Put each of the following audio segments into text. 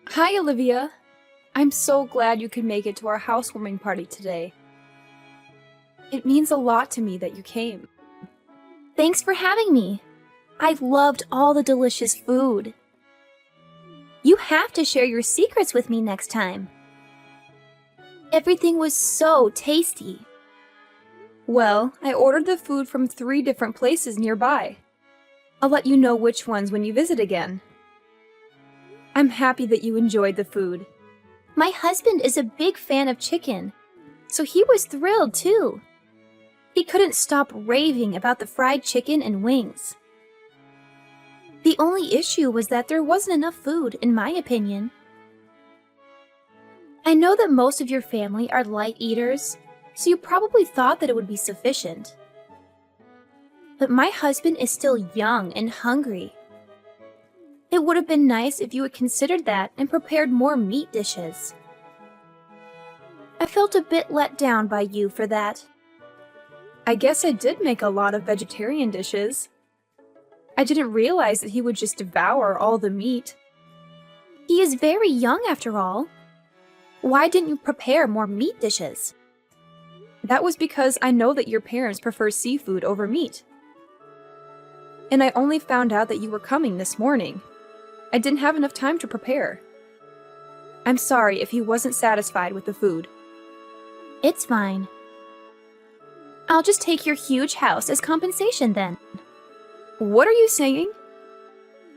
Hi, Olivia. I'm so glad you could make it to our housewarming party today. It means a lot to me that you came. Thanks for having me. I loved all the delicious food. You have to share your secrets with me next time. Everything was so tasty. Well, I ordered the food from 3 different places nearby. I'll let you know which ones when you visit again. I'm happy that you enjoyed the food. My husband is a big fan of chicken, so he was thrilled too. He couldn't stop raving about the fried chicken and wings. The only issue was that there wasn't enough food, in my opinion. I know that most of your family are light eaters, so you probably thought that it would be sufficient. But my husband is still young and hungry. It would have been nice if you had considered that and prepared more meat dishes. I felt a bit let down by you for that. I guess I did make a lot of vegetarian dishes. I didn't realize that he would just devour all the meat. He is very young after all. Why didn't you prepare more meat dishes? That was because I know that your parents prefer seafood over meat. And I only found out that you were coming this morning. I didn't have enough time to prepare. I'm sorry if he wasn't satisfied with the food. It's fine. I'll just take your huge house as compensation then. What are you saying?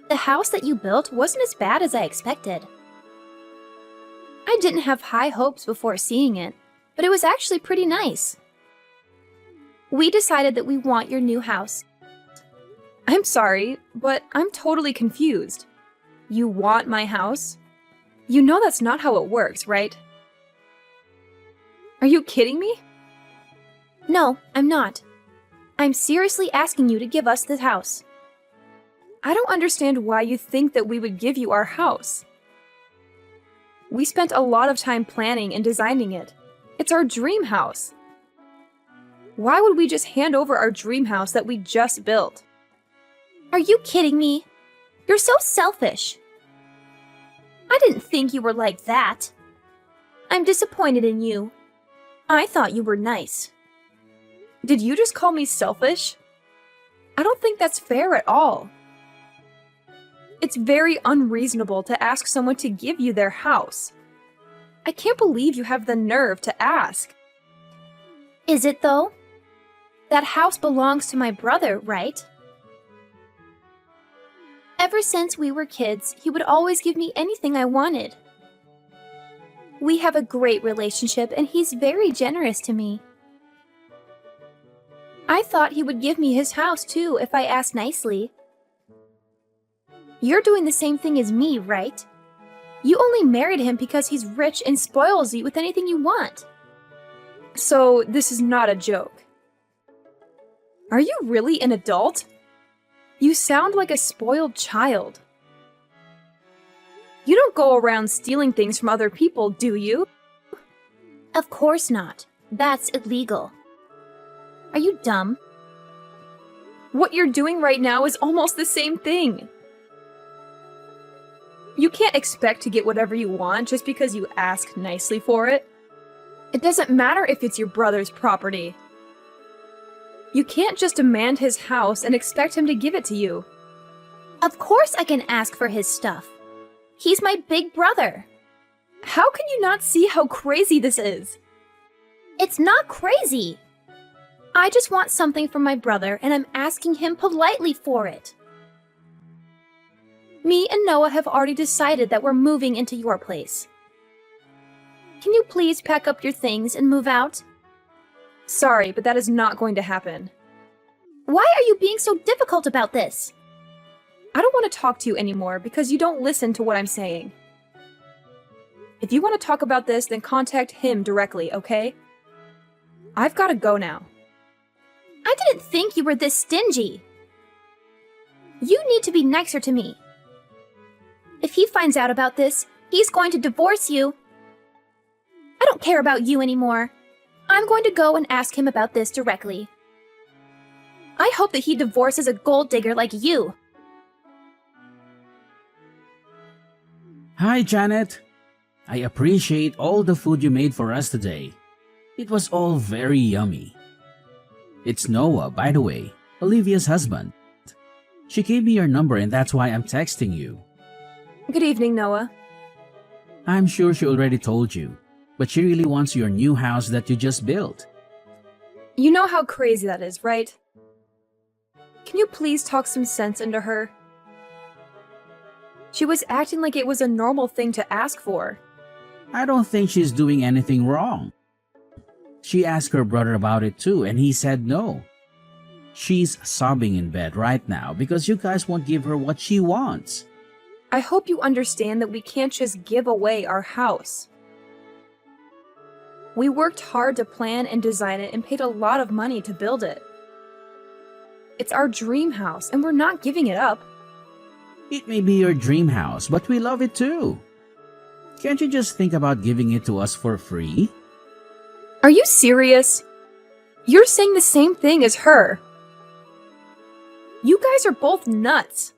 The house that you built wasn't as bad as I expected. I didn't have high hopes before seeing it, but it was actually pretty nice. We decided that we want your new house. I'm sorry, but I'm totally confused. You want my house? You know that's not how it works, right? Are you kidding me? No, I'm not. I'm seriously asking you to give us this house. I don't understand why you think that we would give you our house. We spent a lot of time planning and designing it. It's our dream house. Why would we just hand over our dream house that we just built? Are you kidding me? You're so selfish. I didn't think you were like that. I'm disappointed in you. I thought you were nice. Did you just call me selfish? I don't think that's fair at all. It's very unreasonable to ask someone to give you their house. I can't believe you have the nerve to ask. Is it though? That house belongs to my brother, right? Ever since we were kids, he would always give me anything I wanted. We have a great relationship and he's very generous to me. I thought he would give me his house too if I asked nicely. You're doing the same thing as me, right? You only married him because he's rich and spoils you with anything you want. So this is not a joke. Are you really an adult? You sound like a spoiled child. You don't go around stealing things from other people, do you? Of course not. That's illegal. Are you dumb? What you're doing right now is almost the same thing. You can't expect to get whatever you want just because you ask nicely for it. It doesn't matter if it's your brother's property. You can't just demand his house and expect him to give it to you. Of course I can ask for his stuff. He's my big brother. How can you not see how crazy this is? It's not crazy. I just want something from my brother and I'm asking him politely for it. Me and Noah have already decided that we're moving into your place. Can you please pack up your things and move out? Sorry, but that is not going to happen. Why are you being so difficult about this? I don't want to talk to you anymore because you don't listen to what I'm saying. If you want to talk about this, then contact him directly, okay? I've got to go now. I didn't think you were this stingy. You need to be nicer to me. If he finds out about this, he's going to divorce you. I don't care about you anymore. I'm going to go and ask him about this directly. I hope that he divorces a gold digger like you. Hi, Janet. I appreciate all the food you made for us today. It was all very yummy. It's Noah, by the way, Olivia's husband. She gave me your number and that's why I'm texting you. Good evening, Noah. I'm sure she already told you, but she really wants your new house that you just built. You know how crazy that is, right? Can you please talk some sense into her? She was acting like it was a normal thing to ask for. I don't think she's doing anything wrong. She asked her brother about it too, and he said no. She's sobbing in bed right now because you guys won't give her what she wants. I hope you understand that we can't just give away our house. We worked hard to plan and design it and paid a lot of money to build it. It's our dream house, and we're not giving it up. It may be your dream house, but we love it too. Can't you just think about giving it to us for free? Are you serious? You're saying the same thing as her. You guys are both nuts.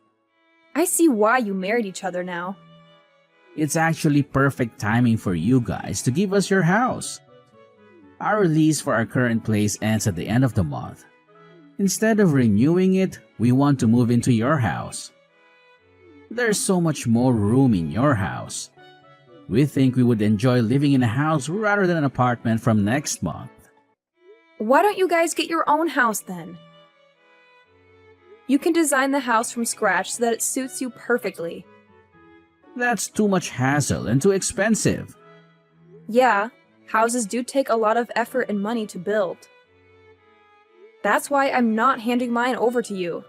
I see why you married each other now. It's actually perfect timing for you guys to give us your house. Our lease for our current place ends at the end of the month. Instead of renewing it, we want to move into your house. There's so much more room in your house. We think we would enjoy living in a house rather than an apartment from next month. Why don't you guys get your own house then? You can design the house from scratch so that it suits you perfectly. That's too much hassle and too expensive. Yeah, houses do take a lot of effort and money to build. That's why I'm not handing mine over to you.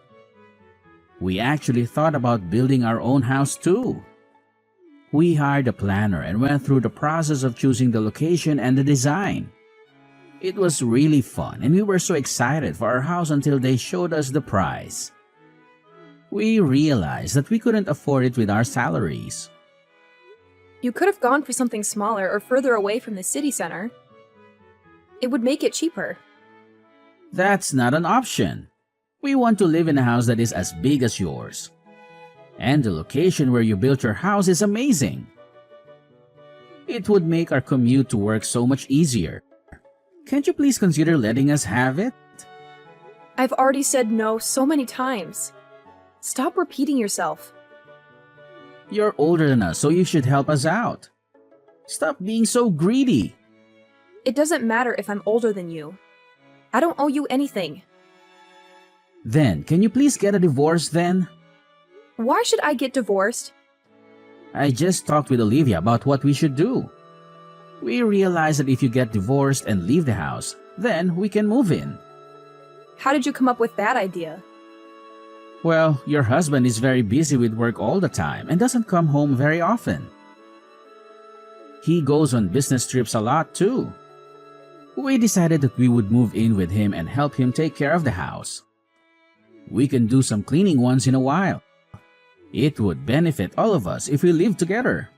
We actually thought about building our own house too. We hired a planner and went through the process of choosing the location and the design. It was really fun and we were so excited for our house until they showed us the price. We realized that we couldn't afford it with our salaries. You could have gone for something smaller or further away from the city center. It would make it cheaper. That's not an option. We want to live in a house that is as big as yours. And the location where you built your house is amazing. It would make our commute to work so much easier. Can't you please consider letting us have it? I've already said no so many times. Stop repeating yourself. You're older than us, so you should help us out. Stop being so greedy. It doesn't matter if I'm older than you. I don't owe you anything. Then, can you please get a divorce then? Why should I get divorced? I just talked with Olivia about what we should do. We realized that if you get divorced and leave the house, then we can move in. How did you come up with that idea? Well, your husband is very busy with work all the time and doesn't come home very often. He goes on business trips a lot too. We decided that we would move in with him and help him take care of the house. We can do some cleaning once in a while. It would benefit all of us if we live together.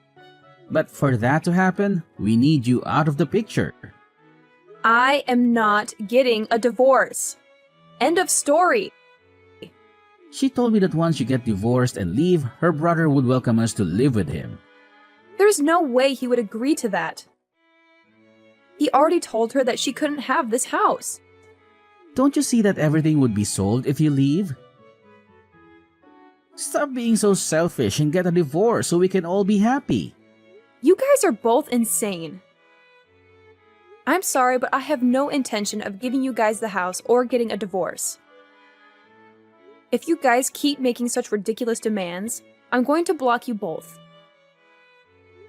But for that to happen, we need you out of the picture. I am not getting a divorce. End of story. She told me that once you get divorced and leave, her brother would welcome us to live with him. There's no way he would agree to that. He already told her that she couldn't have this house. Don't you see that everything would be sold if you leave? Stop being so selfish and get a divorce so we can all be happy. You guys are both insane. I'm sorry, but I have no intention of giving you guys the house or getting a divorce. If you guys keep making such ridiculous demands, I'm going to block you both.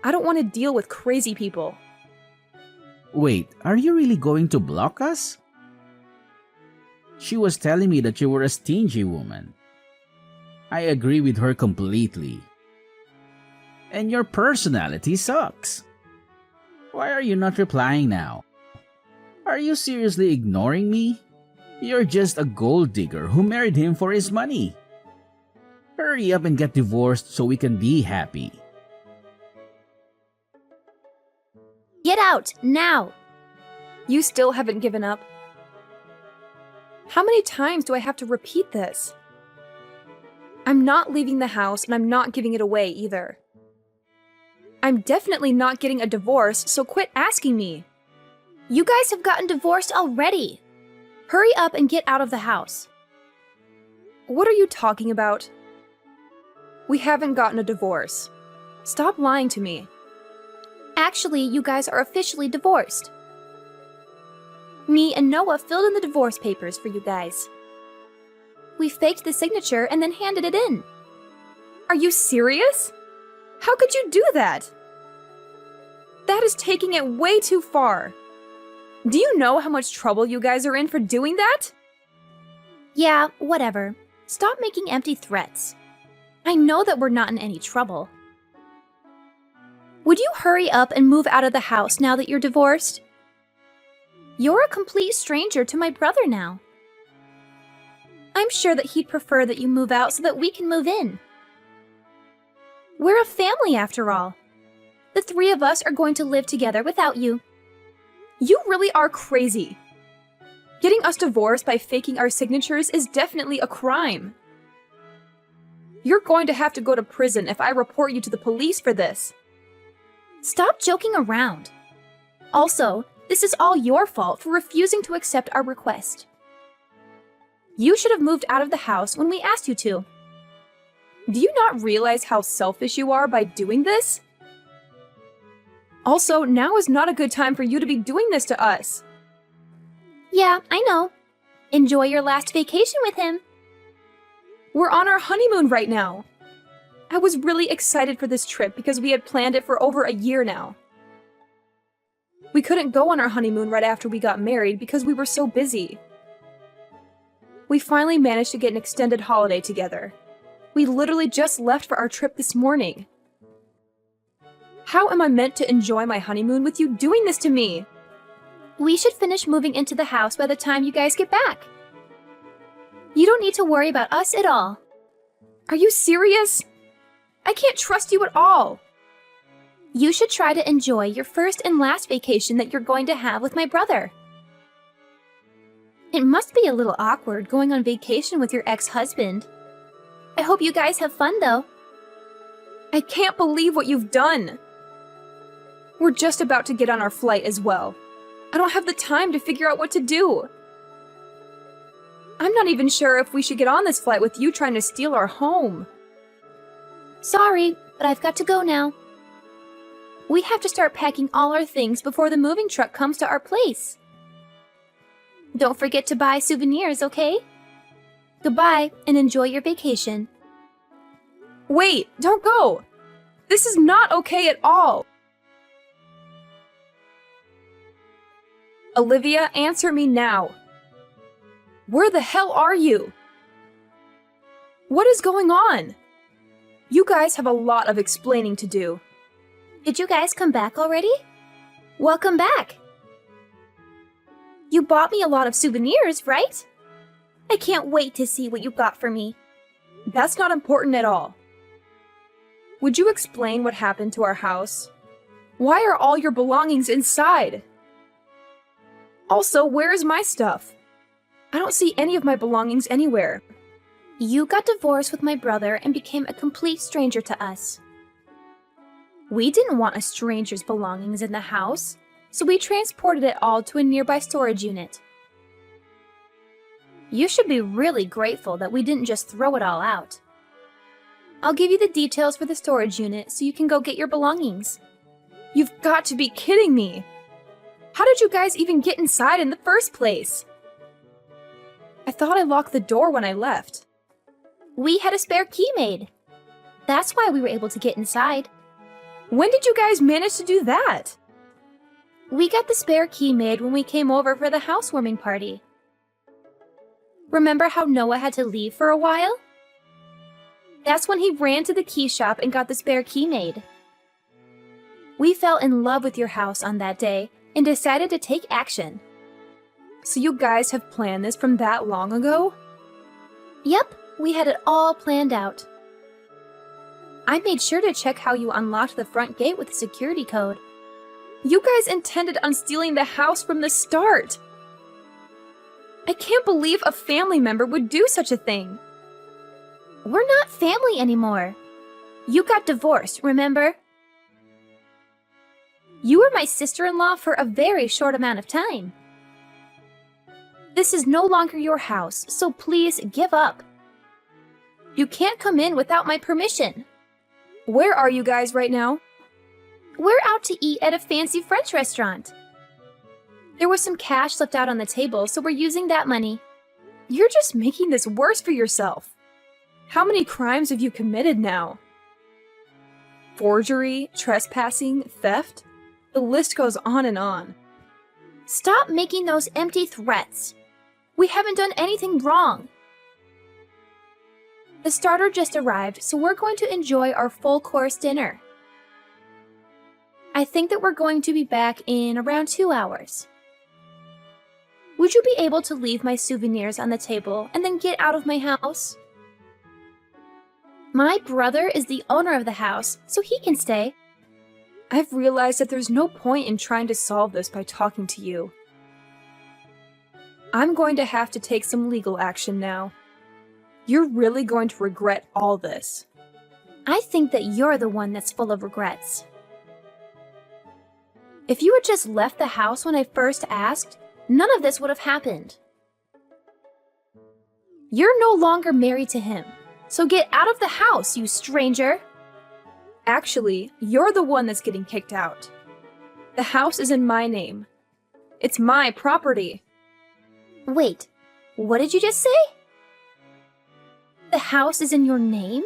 I don't want to deal with crazy people. Wait, are you really going to block us? She was telling me that you were a stingy woman. I agree with her completely. And your personality sucks. Why are you not replying now? Are you seriously ignoring me? You're just a gold digger who married him for his money. Hurry up and get divorced so we can be happy. Get out, now! You still haven't given up. How many times do I have to repeat this? I'm not leaving the house and I'm not giving it away either. I'm definitely not getting a divorce, so quit asking me. You guys have gotten divorced already. Hurry up and get out of the house. What are you talking about? We haven't gotten a divorce. Stop lying to me. Actually, you guys are officially divorced. Me and Noah filled in the divorce papers for you guys. We faked the signature and then handed it in. Are you serious? How could you do that? That is taking it way too far. Do you know how much trouble you guys are in for doing that? Yeah, whatever. Stop making empty threats. I know that we're not in any trouble. Would you hurry up and move out of the house now that you're divorced? You're a complete stranger to my brother now. I'm sure that he'd prefer that you move out so that we can move in. We're a family after all. The three of us are going to live together without you. You really are crazy. Getting us divorced by faking our signatures is definitely a crime. You're going to have to go to prison if I report you to the police for this. Stop joking around. Also, this is all your fault for refusing to accept our request. You should have moved out of the house when we asked you to. Do you not realize how selfish you are by doing this? Also, now is not a good time for you to be doing this to us. Yeah, I know. Enjoy your last vacation with him. We're on our honeymoon right now. I was really excited for this trip because we had planned it for over a year now. We couldn't go on our honeymoon right after we got married because we were so busy. We finally managed to get an extended holiday together. We literally just left for our trip this morning. How am I meant to enjoy my honeymoon with you doing this to me? We should finish moving into the house by the time you guys get back. You don't need to worry about us at all. Are you serious? I can't trust you at all. You should try to enjoy your first and last vacation that you're going to have with my brother. It must be a little awkward going on vacation with your ex-husband. I hope you guys have fun, though. I can't believe what you've done. We're just about to get on our flight as well. I don't have the time to figure out what to do. I'm not even sure if we should get on this flight with you trying to steal our home. Sorry, but I've got to go now. We have to start packing all our things before the moving truck comes to our place. Don't forget to buy souvenirs, okay? Goodbye, and enjoy your vacation. Wait, don't go! This is not okay at all! Olivia, answer me now. Where the hell are you? What is going on? You guys have a lot of explaining to do. Did you guys come back already? Welcome back. You bought me a lot of souvenirs, right? I can't wait to see what you got for me. That's not important at all. Would you explain what happened to our house? Why are all your belongings inside? Also, where is my stuff? I don't see any of my belongings anywhere. You got divorced with my brother and became a complete stranger to us. We didn't want a stranger's belongings in the house, so we transported it all to a nearby storage unit. You should be really grateful that we didn't just throw it all out. I'll give you the details for the storage unit so you can go get your belongings. You've got to be kidding me! How did you guys even get inside in the first place? I thought I locked the door when I left. We had a spare key made. That's why we were able to get inside. When did you guys manage to do that? We got the spare key made when we came over for the housewarming party. Remember how Noah had to leave for a while? That's when he ran to the key shop and got the spare key made. We fell in love with your house on that day and decided to take action. So you guys have planned this from that long ago? Yep, we had it all planned out. I made sure to check how you unlocked the front gate with the security code. You guys intended on stealing the house from the start. I can't believe a family member would do such a thing. We're not family anymore. You got divorced, remember? You were my sister-in-law for a very short amount of time. This is no longer your house, so please give up. You can't come in without my permission. Where are you guys right now? We're out to eat at a fancy French restaurant. There was some cash left out on the table, so we're using that money. You're just making this worse for yourself. How many crimes have you committed now? Forgery, trespassing, theft? The list goes on and on. Stop making those empty threats. We haven't done anything wrong. The starter just arrived, so we're going to enjoy our full-course dinner. I think that we're going to be back in around 2 hours. Would you be able to leave my souvenirs on the table and then get out of my house? My brother is the owner of the house, so he can stay. I've realized that there's no point in trying to solve this by talking to you. I'm going to have to take some legal action now. You're really going to regret all this. I think that you're the one that's full of regrets. If you had just left the house when I first asked, none of this would have happened. You're no longer married to him, so get out of the house, you stranger! Actually, you're the one that's getting kicked out. The house is in my name. It's my property. Wait, what did you just say? The house is in your name?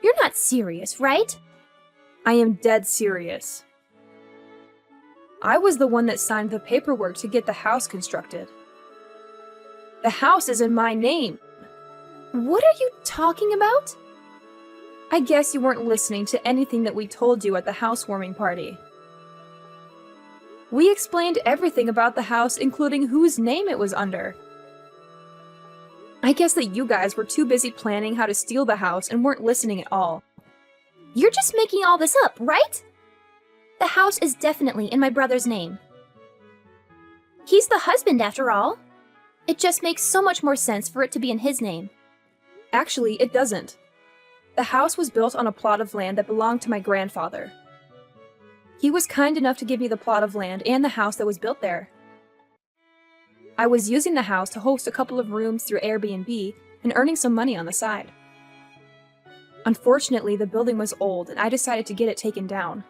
You're not serious, right? I am dead serious. I was the one that signed the paperwork to get the house constructed. The house is in my name. What are you talking about? I guess you weren't listening to anything that we told you at the housewarming party. We explained everything about the house, including whose name it was under. I guess that you guys were too busy planning how to steal the house and weren't listening at all. You're just making all this up, right? The house is definitely in my brother's name. He's the husband, after all. It just makes so much more sense for it to be in his name. Actually, it doesn't. The house was built on a plot of land that belonged to my grandfather. He was kind enough to give me the plot of land and the house that was built there. I was using the house to host a couple of rooms through Airbnb and earning some money on the side. Unfortunately, the building was old and I decided to get it taken down.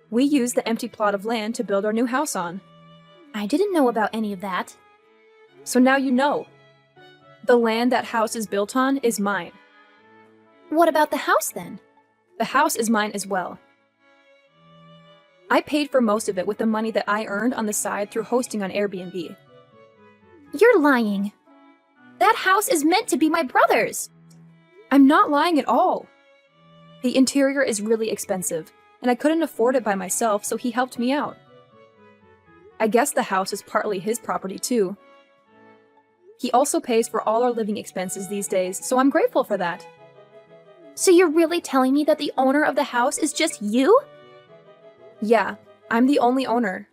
We used the empty plot of land to build our new house on. I didn't know about any of that. So now you know. The land that house is built on is mine. What about the house then? The house is mine as well. I paid for most of it with the money that I earned on the side through hosting on Airbnb. You're lying. That house is meant to be my brother's. I'm not lying at all. The interior is really expensive, and I couldn't afford it by myself, so he helped me out. I guess the house is partly his property too. He also pays for all our living expenses these days, so I'm grateful for that. So you're really telling me that the owner of the house is just you? Yeah, I'm the only owner.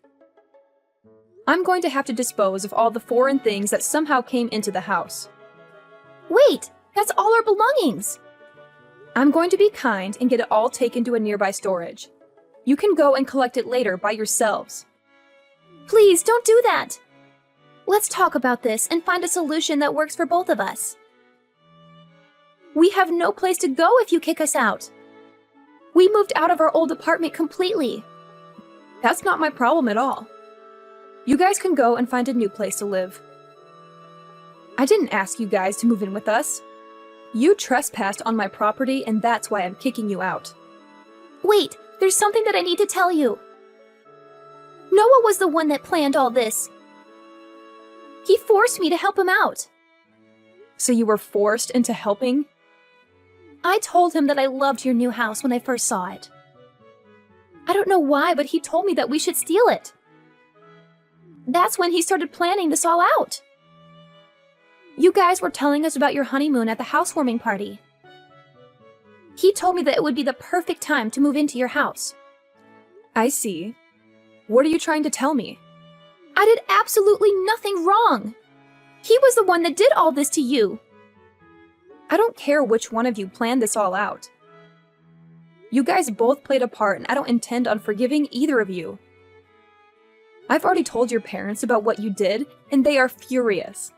I'm going to have to dispose of all the foreign things that somehow came into the house. Wait, that's all our belongings. I'm going to be kind and get it all taken to a nearby storage. You can go and collect it later by yourselves. Please don't do that. Let's talk about this and find a solution that works for both of us. We have no place to go if you kick us out. We moved out of our old apartment completely. That's not my problem at all. You guys can go and find a new place to live. I didn't ask you guys to move in with us. You trespassed on my property, and that's why I'm kicking you out. Wait, there's something that I need to tell you. Noah was the one that planned all this. He forced me to help him out. So you were forced into helping? I told him that I loved your new house when I first saw it. I don't know why, but he told me that we should steal it. That's when he started planning this all out. You guys were telling us about your honeymoon at the housewarming party. He told me that it would be the perfect time to move into your house. I see. What are you trying to tell me? I did absolutely nothing wrong. He was the one that did all this to you. I don't care which one of you planned this all out. You guys both played a part, and I don't intend on forgiving either of you. I've already told your parents about what you did, and they are furious.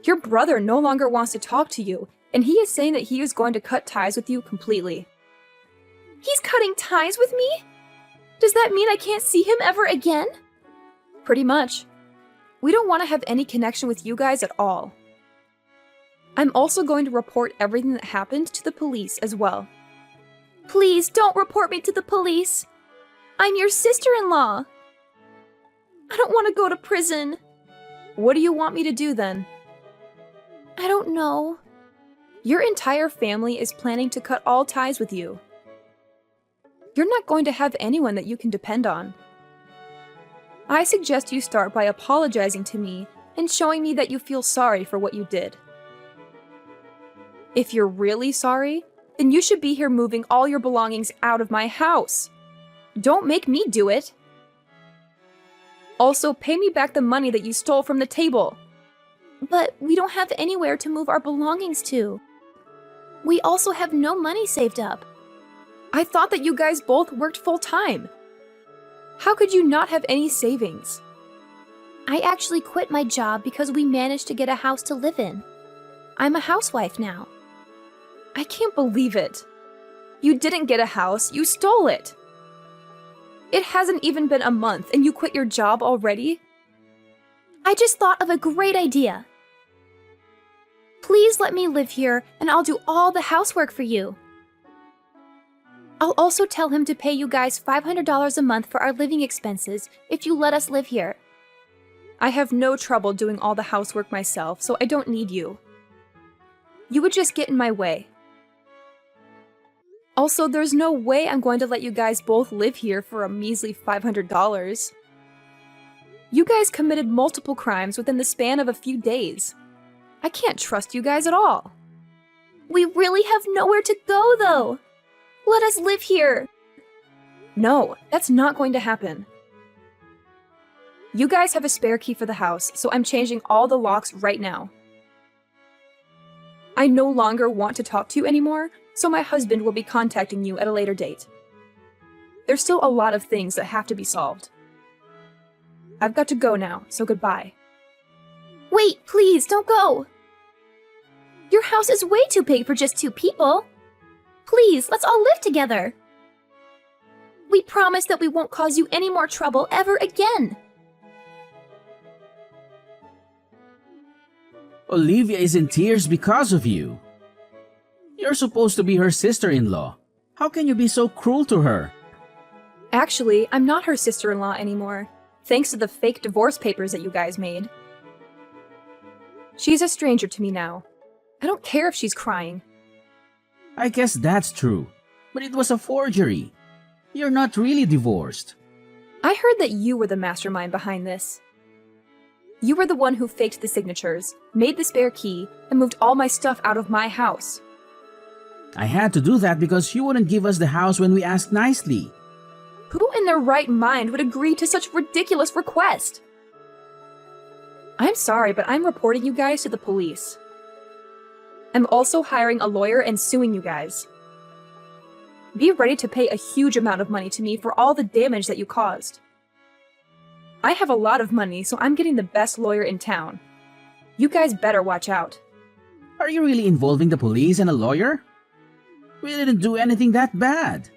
Your brother no longer wants to talk to you, and he is saying that he is going to cut ties with you completely. He's cutting ties with me? Does that mean I can't see him ever again? Pretty much. We don't want to have any connection with you guys at all. I'm also going to report everything that happened to the police as well. Please don't report me to the police. I'm your sister-in-law. I don't want to go to prison. What do you want me to do then? I don't know. Your entire family is planning to cut all ties with you. You're not going to have anyone that you can depend on. I suggest you start by apologizing to me and showing me that you feel sorry for what you did. If you're really sorry, then you should be here moving all your belongings out of my house. Don't make me do it. Also, pay me back the money that you stole from the table. But we don't have anywhere to move our belongings to. We also have no money saved up. I thought that you guys both worked full-time. How could you not have any savings? I actually quit my job because we managed to get a house to live in. I'm a housewife now. I can't believe it. You didn't get a house, you stole it. It hasn't even been a month and you quit your job already? I just thought of a great idea. Please let me live here and I'll do all the housework for you. I'll also tell him to pay you guys $500 a month for our living expenses if you let us live here. I have no trouble doing all the housework myself, so I don't need you. You would just get in my way. Also, there's no way I'm going to let you guys both live here for a measly $500. You guys committed multiple crimes within the span of a few days. I can't trust you guys at all. We really have nowhere to go, though. Let us live here. No, that's not going to happen. You guys have a spare key for the house, so I'm changing all the locks right now. I no longer want to talk to you anymore, so my husband will be contacting you at a later date. There's still a lot of things that have to be solved. I've got to go now, so goodbye. Wait, please, don't go. Your house is way too big for just 2 people. Please, let's all live together. We promise that we won't cause you any more trouble ever again. Olivia is in tears because of you. You're supposed to be her sister-in-law. How can you be so cruel to her? Actually, I'm not her sister-in-law anymore, thanks to the fake divorce papers that you guys made. She's a stranger to me now. I don't care if she's crying. I guess that's true, but it was a forgery. You're not really divorced. I heard that you were the mastermind behind this. You were the one who faked the signatures, made the spare key, and moved all my stuff out of my house. I had to do that because you wouldn't give us the house when we asked nicely. Who in their right mind would agree to such ridiculous request? I'm sorry, but I'm reporting you guys to the police. I'm also hiring a lawyer and suing you guys. Be ready to pay a huge amount of money to me for all the damage that you caused. I have a lot of money, so I'm getting the best lawyer in town. You guys better watch out. Are you really involving the police and a lawyer? We didn't do anything that bad.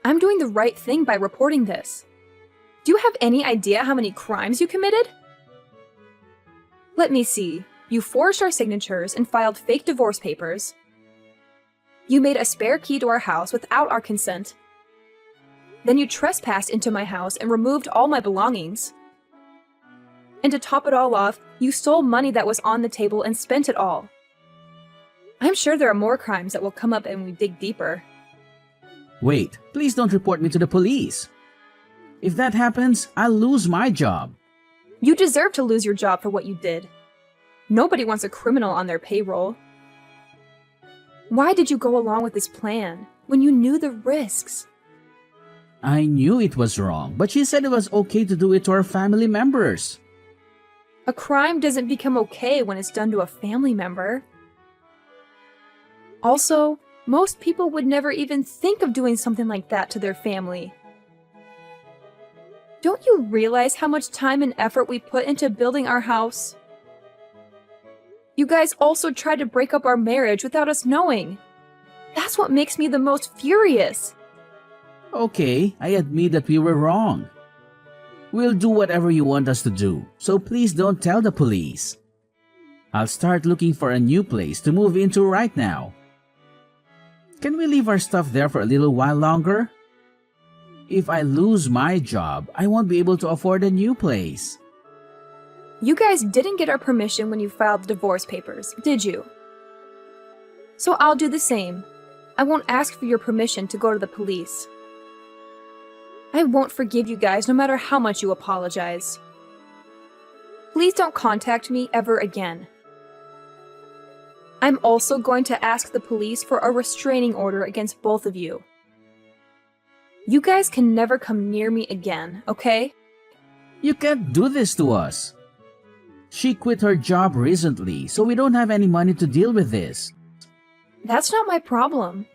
I'm doing the right thing by reporting this. Do you have any idea how many crimes you committed? Let me see. You forged our signatures and filed fake divorce papers. You made a spare key to our house without our consent. Then you trespassed into my house and removed all my belongings. And to top it all off, you stole money that was on the table and spent it all. I'm sure there are more crimes that will come up when we dig deeper. Wait, please don't report me to the police. If that happens, I'll lose my job. You deserve to lose your job for what you did. Nobody wants a criminal on their payroll. Why did you go along with this plan when you knew the risks? I knew it was wrong, but she said it was okay to do it to our family members. A crime doesn't become okay when it's done to a family member. Also, Most people would never even think of doing something like that to their family. Don't you realize how much time and effort we put into building our house? You guys also tried to break up our marriage without us knowing. That's what makes me the most furious. Okay, I admit that we were wrong. We'll do whatever you want us to do, so please don't tell the police. I'll start looking for a new place to move into right now. Can we leave our stuff there for a little while longer? If I lose my job, I won't be able to afford a new place. You guys didn't get our permission when you filed the divorce papers, did you? So I'll do the same. I won't ask for your permission to go to the police. I won't forgive you guys no matter how much you apologize. Please don't contact me ever again. I'm also going to ask the police for a restraining order against both of you. You guys can never come near me again, okay? You can't do this to us. She quit her job recently, so we don't have any money to deal with this. That's not my problem.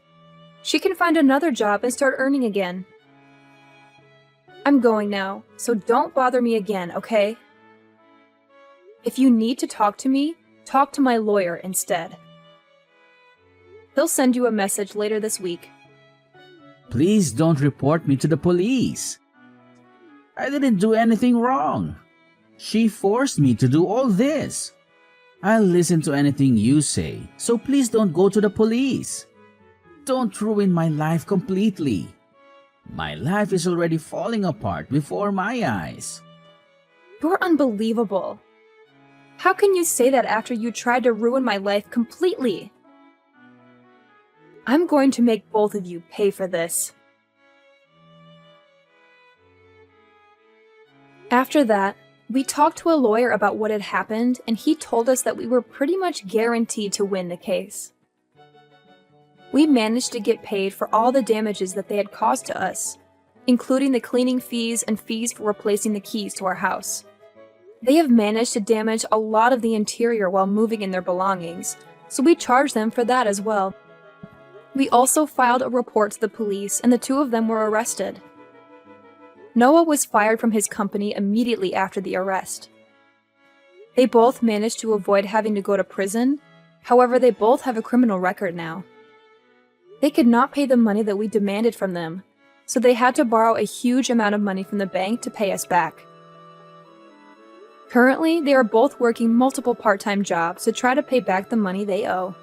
She can find another job and start earning again. I'm going now, so don't bother me again, okay? If you need to talk to me, talk to my lawyer instead. He'll send you a message later this week. Please don't report me to the police. I didn't do anything wrong. She forced me to do all this. I'll listen to anything you say, so please don't go to the police. Don't ruin my life completely. My life is already falling apart before my eyes. You're unbelievable. How can you say that after you tried to ruin my life completely? I'm going to make both of you pay for this. After that, we talked to a lawyer about what had happened, and he told us that we were pretty much guaranteed to win the case. We managed to get paid for all the damages that they had caused to us, including the cleaning fees and fees for replacing the keys to our house. They have managed to damage a lot of the interior while moving in their belongings, so we charged them for that as well. We also filed a report to the police, and the two of them were arrested. Noah was fired from his company immediately after the arrest. They both managed to avoid having to go to prison, however, they both have a criminal record now. They could not pay the money that we demanded from them, so they had to borrow a huge amount of money from the bank to pay us back. Currently, they are both working multiple part-time jobs to try to pay back the money they owe.